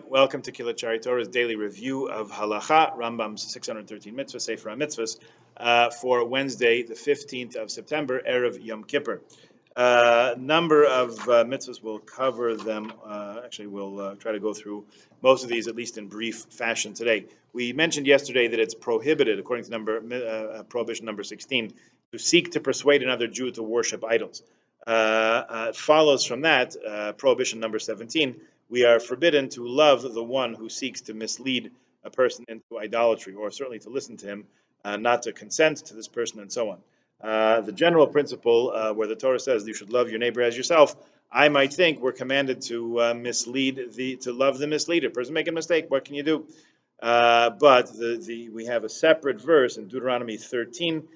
Welcome to Kilachari Torah's daily review of Halacha, Rambam's 613 mitzvahs, Sefer HaMitzvahs, for Wednesday, the 15th of September, Erev Yom Kippur. Number of mitzvahs, we'll cover them. Actually, we'll try to go through most of these, at least in brief fashion today. We mentioned yesterday that it's prohibited, according to prohibition number 16, to seek to persuade another Jew to worship idols. It follows from that, prohibition number 17, we are forbidden to love the one who seeks to mislead a person into idolatry, or certainly to listen to him, not to consent to this person, and so on. The general principle where the Torah says you should love your neighbor as yourself, I might think we're commanded to to love the misleader. Person make a mistake, what can you do? But we have a separate verse in Deuteronomy 13,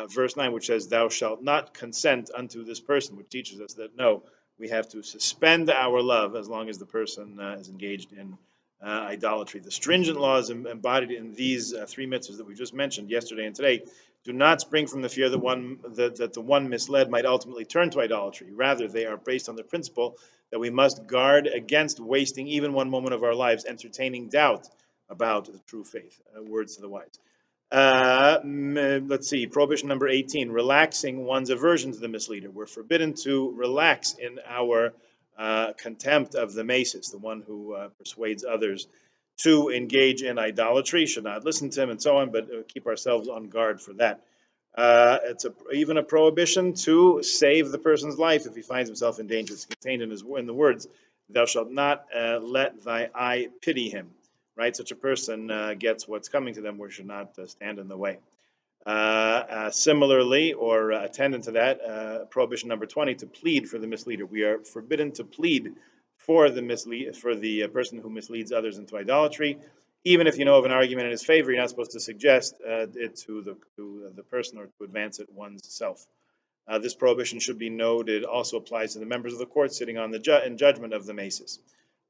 verse 9, which says, "Thou shalt not consent unto this person," which teaches us that no, we have to suspend our love as long as the person is engaged in idolatry. The stringent laws embodied in these three mitzvahs that we just mentioned yesterday and today do not spring from the fear that the one misled might ultimately turn to idolatry. Rather, they are based on the principle that we must guard against wasting even one moment of our lives entertaining doubt about the true faith. Words to the wise. Let's see, prohibition number 18, relaxing one's aversion to the misleader. We're forbidden to relax in our contempt of the masis, the one who persuades others to engage in idolatry, should not listen to him and so on, but keep ourselves on guard for that. It's even a prohibition to save the person's life if he finds himself in danger. It's contained in the words, "Thou shalt not let thy eye pity him." Right, such a person gets what's coming to them, we should not stand in the way. Similarly, or attendant to that, prohibition number 20, to plead for the misleader. We are forbidden to plead for the person who misleads others into idolatry. Even if you know of an argument in his favor, you're not supposed to suggest it to the person or to advance it oneself. This prohibition, should be noted, also applies to the members of the court sitting on in judgment of the maces.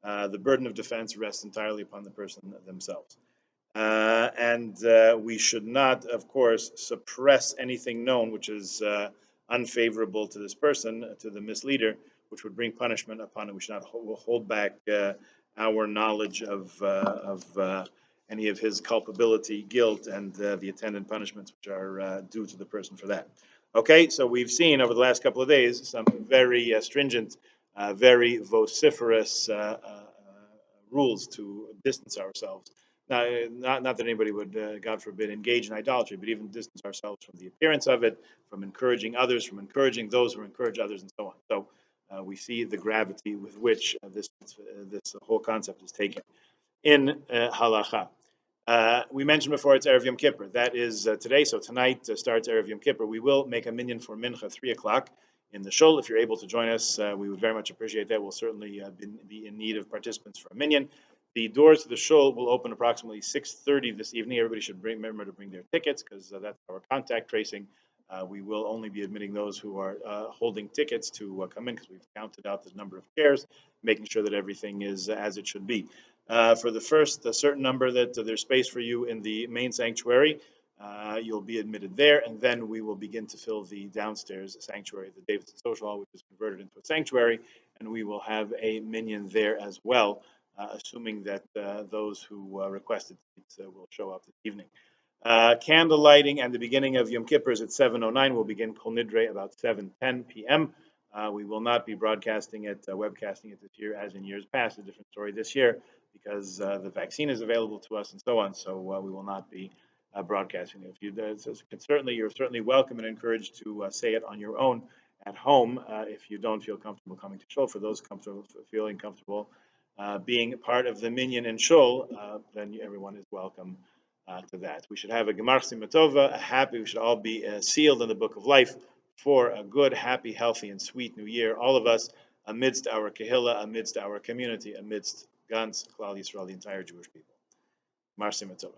The burden of defense rests entirely upon the person themselves. And we should not, of course, suppress anything known which is unfavorable to this person, to the misleader, which would bring punishment upon it. We should not hold back our knowledge of any of his culpability, guilt, and the attendant punishments which are due to the person for that. Okay, so we've seen over the last couple of days some very stringent, very vociferous rules to distance ourselves. Now, not that anybody would, God forbid, engage in idolatry, but even distance ourselves from the appearance of it, from encouraging others, from encouraging those who encourage others, and so on. So we see the gravity with which this whole concept is taken in halacha. We mentioned before it's Erev Yom Kippur. That is today, so tonight starts Erev Yom Kippur. We will make a minyan for Mincha 3 o'clock in the shul. If you're able to join us, we would very much appreciate that. We'll certainly be in need of participants for a minyan. The doors to the shul will open approximately 6:30 this evening. Everybody should remember to bring their tickets, because that's our contact tracing. We will only be admitting those who are holding tickets to come in, because we've counted out the number of chairs, making sure that everything is as it should be. For the first a certain number that there's space for you in the main sanctuary, you'll be admitted there, and then we will begin to fill the downstairs sanctuary, the Davidson Social Hall, which is converted into a sanctuary, and we will have a minyan there as well, assuming that those who requested will show up this evening. Candle lighting and the beginning of Yom Kippur is at 7:09. We'll begin Kol Nidre about 7:10 p.m. We will not be broadcasting it, webcasting it this year, as in years past. A different story this year, because the vaccine is available to us and so on. So we will not be broadcasting it. If you're certainly welcome and encouraged to say it on your own at home. If you don't feel comfortable coming to shul, for those feeling comfortable being part of the minyan and shul, then everyone is welcome to that. We should have a Gemar Simatova, we should all be sealed in the book of life for a good, happy, healthy, and sweet new year. All of us, amidst our kehillah, amidst our community, amidst Gans, Klal Yisrael, the entire Jewish people. Gemar Simatova.